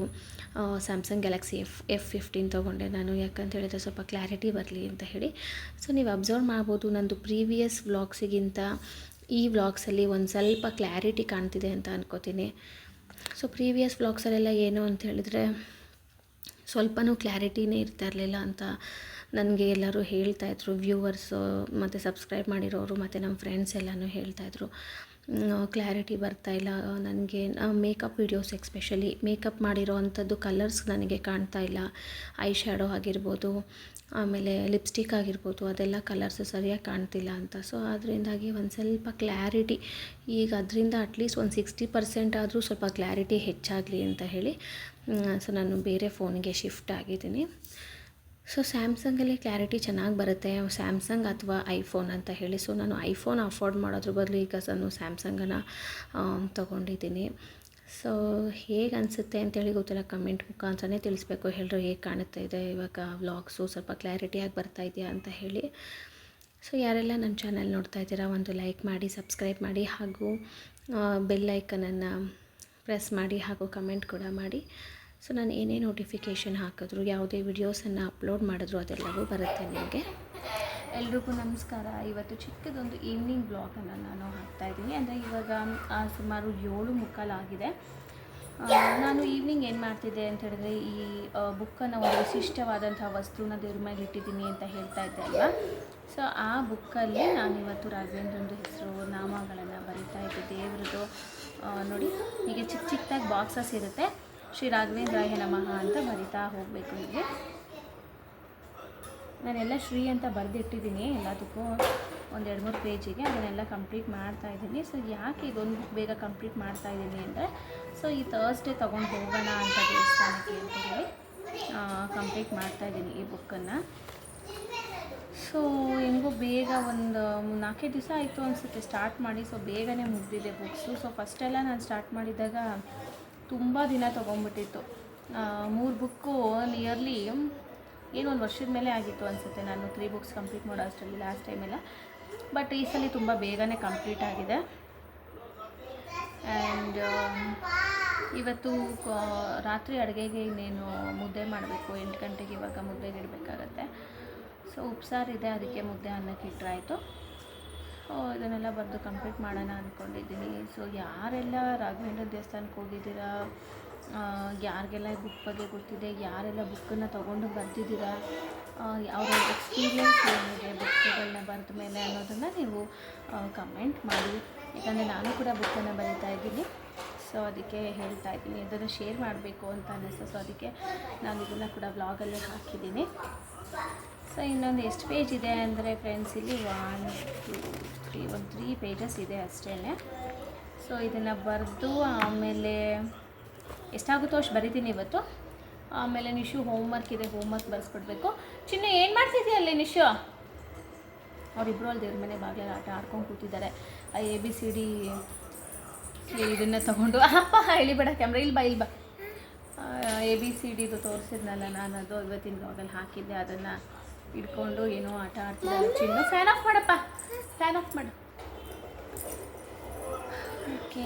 ಸ್ಯಾಮ್ಸಂಗ್ ಗ್ಯಾಲಕ್ಸಿ F15 ತೊಗೊಂಡೆ ನಾನು. ಯಾಕಂತ ಹೇಳಿದ್ರೆ ಸ್ವಲ್ಪ ಕ್ಲಾರಿಟಿ ಬರಲಿ ಅಂತ ಹೇಳಿ. ಸೊ ನೀವು ಅಬ್ಸರ್ವ್ ಮಾಡ್ಬೋದು, ನಂದು ಪ್ರೀವಿಯಸ್ ವ್ಲಾಗ್ಸಿಗಿಂತ ಈ ವ್ಲಾಗ್ಸಲ್ಲಿ ಒಂದು ಸ್ವಲ್ಪ ಕ್ಲಾರಿಟಿ ಕಾಣ್ತಿದೆ ಅಂತ ಅನ್ಕೋತೀನಿ. ಸೊ ಪ್ರೀವಿಯಸ್ ವ್ಲಾಗ್ಸಲ್ಲೆಲ್ಲ ಏನು ಅಂತ ಹೇಳಿದ್ರೆ ಸ್ವಲ್ಪನೂ ಕ್ಲಾರಿಟಿನೇ ಇರ್ತಾ ಇರಲಿಲ್ಲ ಅಂತ ನನಗೆ ಎಲ್ಲರೂ ಹೇಳ್ತಾಯಿದ್ರು, ವ್ಯೂವರ್ಸು ಮತ್ತು ಸಬ್ಸ್ಕ್ರೈಬ್ ಮಾಡಿರೋರು ಮತ್ತು ನಮ್ಮ ಫ್ರೆಂಡ್ಸ್ ಎಲ್ಲನೂ ಹೇಳ್ತಾಯಿದ್ರು. ಕ್ಲಾರಿಟಿ ಬರ್ತಾಯಿಲ್ಲ ನನಗೆ. ಮೇಕಪ್ ವೀಡಿಯೋಸ್ ಎಕ್ಸ್ಪೆಷಲಿ ಮೇಕಪ್ ಮಾಡಿರೋ ಅಂಥದ್ದು ಕಲರ್ಸ್ ನನಗೆ ಕಾಣ್ತಾ ಇಲ್ಲ. ಐ ಶ್ಯಾಡೋ ಆಗಿರ್ಬೋದು, ಆಮೇಲೆ ಲಿಪ್ಸ್ಟಿಕ್ ಆಗಿರ್ಬೋದು, ಅದೆಲ್ಲ ಕಲರ್ಸ್ ಸರಿಯಾಗಿ ಕಾಣ್ತಿಲ್ಲ ಅಂತ. ಸೊ ಅದರಿಂದಾಗಿ ಒಂದು ಸ್ವಲ್ಪ ಕ್ಲಾರಿಟಿ, ಈಗ ಅದರಿಂದ ಅಟ್ಲೀಸ್ಟ್ ಒಂದು 60% ಆದರೂ ಸ್ವಲ್ಪ ಕ್ಲಾರಿಟಿ ಹೆಚ್ಚಾಗಲಿ ಅಂತ ಹೇಳಿ ಸೊ ನಾನು ಬೇರೆ ಫೋನಿಗೆ ಶಿಫ್ಟ್ ಆಗಿದ್ದೀನಿ. ಸೊ ಸ್ಯಾಮ್ಸಂಗಲ್ಲಿ ಕ್ಲಾರಿಟಿ ಚೆನ್ನಾಗಿ ಬರುತ್ತೆ, ಸ್ಯಾಮ್ಸಂಗ್ ಅಥವಾ ಐಫೋನ್ ಅಂತ ಹೇಳಿ. ಸೊ ನಾನು ಐಫೋನ್ ಅಫೋರ್ಡ್ ಮಾಡೋದ್ರ ಬದಲು ಈಗ ನಾನು ಸ್ಯಾಮ್ಸಂಗನ್ನು ತೊಗೊಂಡಿದ್ದೀನಿ. ಸೊ ಹೇಗೆ ಅನಿಸುತ್ತೆ ಅಂತೇಳಿ ಗೊತ್ತಿಲ್ಲ, ಕಮೆಂಟ್ ಮುಖಾಂತರನೇ ತಿಳಿಸ್ಬೇಕು. ಎಲ್ಲರೂ ಹೇಗೆ ಕಾಣುತ್ತಾ ಇದೆ ಇವಾಗ ವ್ಲಾಗ್ಸು, ಸ್ವಲ್ಪ ಕ್ಲಾರಿಟಿಯಾಗಿ ಬರ್ತಾ ಇದೆಯಾ ಅಂತ ಹೇಳಿ. ಸೊ ಯಾರೆಲ್ಲ ನನ್ನ ಚಾನಲ್ ನೋಡ್ತಾ ಇದ್ದೀರಾ, ಒಂದು ಲೈಕ್ ಮಾಡಿ, ಸಬ್ಸ್ಕ್ರೈಬ್ ಮಾಡಿ, ಹಾಗೂ ಬೆಲ್ ಐಕನನ್ನು ಪ್ರೆಸ್ ಮಾಡಿ, ಹಾಗೂ ಕಮೆಂಟ್ ಕೂಡ ಮಾಡಿ. ಸೊ ನಾನು ಏನೇ ನೋಟಿಫಿಕೇಷನ್ ಹಾಕಿದ್ರು, ಯಾವುದೇ ವಿಡಿಯೋಸನ್ನು ಅಪ್ಲೋಡ್ ಮಾಡಿದ್ರು ಅದೆಲ್ಲವೂ ಬರುತ್ತೆ ನಿಮಗೆ. ಎಲ್ರಿಗೂ ನಮಸ್ಕಾರ. ಇವತ್ತು ಚಿಕ್ಕದೊಂದು ಈವ್ನಿಂಗ್ ಬ್ಲಾಗನ್ನು ನಾನು ಹಾಕ್ತಾಯಿದ್ದೀನಿ. ಅಂದರೆ ಇವಾಗ ಸುಮಾರು 7:45 ಆಗಿದೆ. ನಾನು ಈವ್ನಿಂಗ್ ಏನು ಮಾಡ್ತಿದ್ದೆ ಅಂತ ಹೇಳಿದ್ರೆ, ಈ ಬುಕ್ಕನ್ನು ಒಂದು ವಿಶಿಷ್ಟವಾದಂಥ ವಸ್ತುನ ದೇವ್ರ ಮೇಲೆ ಇಟ್ಟಿದ್ದೀನಿ ಅಂತ ಹೇಳ್ತಾ ಇದ್ದೆ ಅಲ್ವಾ. ಸೊ ಆ ಬುಕ್ಕಲ್ಲಿ ನಾನಿವತ್ತು ರಾಘವೇಂದ್ರನದು ಹೆಸರು ನಾಮಗಳನ್ನು ಬರಿತಾ ಇದ್ದೆ ದೇವ್ರದ್ದು. ನೋಡಿ, ಹೀಗೆ ಚಿಕ್ಕ ಚಿಕ್ಕದಾಗಿ ಬಾಕ್ಸಸ್ ಇರುತ್ತೆ. ಶ್ರೀ ರಾಘವೇಂದ್ರಾಯ ನಮಃ ಅಂತ ಬರಿತಾ ಹೋಗಬೇಕು. ಹೀಗೆ ನಾನೆಲ್ಲ ಶ್ರೀ ಅಂತ ಬರೆದಿಟ್ಟಿದ್ದೀನಿ ಎಲ್ಲದಕ್ಕೂ, ಒಂದು 2-3 ಪೇಜಿಗೆ ಅದನ್ನೆಲ್ಲ ಕಂಪ್ಲೀಟ್ ಮಾಡ್ತಾಯಿದ್ದೀನಿ. ಸೊ ಯಾಕೆ ಇದೊಂದು ಬುಕ್ ಬೇಗ ಕಂಪ್ಲೀಟ್ ಮಾಡ್ತಾಯಿದ್ದೀನಿ ಅಂದರೆ, ಸೊ ಈ ಥರ್ಸ್ಡೇ ತೊಗೊಂಡು ಹೋಗೋಣ ಅಂತ ದೇವಸ್ಥಾನಕ್ಕೆ ಅಂತ ಹೇಳಿ ಕಂಪ್ಲೀಟ್ ಮಾಡ್ತಾಯಿದ್ದೀನಿ ಈ ಬುಕ್ಕನ್ನು. ಸೊ ಹೆಂಗೋ ಬೇಗ ಒಂದು 4 ದಿವಸ ಆಯಿತು ಅನಿಸುತ್ತೆ ಸ್ಟಾರ್ಟ್ ಮಾಡಿ. ಸೊ ಬೇಗನೆ ಮುಗಿದಿದೆ ಬುಕ್ಸು. ಸೊ ಫಸ್ಟೆಲ್ಲ ನಾನು ಸ್ಟಾರ್ಟ್ ಮಾಡಿದಾಗ ತುಂಬ ದಿನ ತೊಗೊಂಡ್ಬಿಟ್ಟಿತ್ತು. 3 ಬುಕ್ಕು ನಿಯರ್ಲಿ ಏನು 1 ವರ್ಷದ ಮೇಲೆ ಆಗಿತ್ತು ಅನಿಸುತ್ತೆ ನಾನು 3 ಬುಕ್ಸ್ ಕಂಪ್ಲೀಟ್ ಮಾಡೋ ಅಷ್ಟರಲ್ಲಿ ಲಾಸ್ಟ್ ಟೈಮೆಲ್ಲ. ಬಟ್ ಈ ಸಲ ತುಂಬ ಬೇಗನೆ ಕಂಪ್ಲೀಟ್ ಆಗಿದೆ. ಆ್ಯಂಡ್ ಇವತ್ತು ರಾತ್ರಿ ಅಡುಗೆಗೆ ಇನ್ನೇನು ಮುದ್ದೆ ಮಾಡಬೇಕು. 8 ಗಂಟೆಗೆ ಇವಾಗ ಮುದ್ದೆಗೆ ಇಡಬೇಕಾಗತ್ತೆ. ಸೊ ಉಪ್ಸಾರಿದೆ, ಅದಕ್ಕೆ ಮುದ್ದೆ ಅನ್ನಕ್ಕೆ ಇಟ್ಟರಾಯಿತು. ಇದನ್ನೆಲ್ಲ ಬರೆದು ಕಂಪ್ಲೀಟ್ ಮಾಡೋಣ ಅಂದ್ಕೊಂಡಿದ್ದೀನಿ. ಸೊ ಯಾರೆಲ್ಲ ರಾಘವೇಂದ್ರ ದೇವಸ್ಥಾನಕ್ಕೆ ಹೋಗಿದ್ದೀರಾ, ಯಾರಿಗೆಲ್ಲ ಬುಕ್ ಬಗ್ಗೆ ಗೊತ್ತಿದೆ, ಯಾರೆಲ್ಲ ಬುಕ್ಕನ್ನು ತೊಗೊಂಡು ಬರೆದಿದ್ದೀರಾ, ಅವರ ಎಕ್ಸ್ಪೀರಿಯೆನ್ಸ್ ಏನಿದೆ ಬುಕ್ಗಳನ್ನ ಬರೆದ ಮೇಲೆ ಅನ್ನೋದನ್ನು ನೀವು ಕಮೆಂಟ್ ಮಾಡಿ. ಯಾಕಂದರೆ ನಾನು ಕೂಡ ಬುಕ್ಕನ್ನು ಬರೀತಾ ಇದ್ದೀನಿ. ಸೊ ಅದಕ್ಕೆ ಹೇಳ್ತಾ ಇದ್ದೀನಿ, ಇದನ್ನು ಶೇರ್ ಮಾಡಬೇಕು ಅಂತ ಅನ್ನಿಸ್ತು. ಸೊ ಅದಕ್ಕೆ ನಾನು ಇದನ್ನು ಕೂಡ ಬ್ಲಾಗಲ್ಲೇ ಹಾಕಿದ್ದೀನಿ. ಸೊ ಇನ್ನೊಂದು ಎಷ್ಟು ಪೇಜ್ ಇದೆ ಅಂದರೆ ಫ್ರೆಂಡ್ಸ್, ಇಲ್ಲಿ 1 2 3 ಪೇಜಸ್ ಇದೆ ಅಷ್ಟೇ. ಸೊ ಇದನ್ನು ಬರೆದು ಆಮೇಲೆ ಎಷ್ಟಾಗುತ್ತೋ ಅಷ್ಟು ಬರಿತೀನಿ ಇವತ್ತು. ಆಮೇಲೆ ನಿಶು ಹೋಮ್ವರ್ಕ್ ಇದೆ, ಹೋಮ್ವರ್ಕ್ ಬರೆಸ್ಬಿಡ್ಬೇಕು. ಚಿನ್ನ ಏನು ಮಾಡ್ತಿದ್ದೀಯ ಅಲ್ಲಿ ನಿಶು? ಅವರಿಬ್ಬರು ಅಲ್ಲಿ ದೇವ್ರ ಮನೆ ಬಾಗಿಲಲ್ಲಿ ಆಟ ಆಡ್ಕೊಂಡು ಕೂತಿದ್ದಾರೆ. ABCD ಇದನ್ನು ತೊಗೊಂಡು ಅಪ್ಪ ಹೇಳಿಬೇಡ ಕ್ಯಾಮ್ರಾ, ಇಲ್ಲಿ ಬಾ ABCD ತೋರಿಸಿದ್ನಲ್ಲ ನಾನು, ಅದು ಇವತ್ತಿನ ಬ್ಲಾಗಲ್ಲಿ ಹಾಕಿದ್ದೆ. ಅದನ್ನು ಇಟ್ಕೊಂಡು ಏನೋ ಆಟ ಆಡ್ತಿದ್ದಾರೆ. ಚಿನ್ನು ಫ್ಯಾನ್ ಆಫ್ ಮಾಡಪ್ಪ, ಫ್ಯಾನ್ ಆಫ್ ಮಾಡು. ಓಕೆ.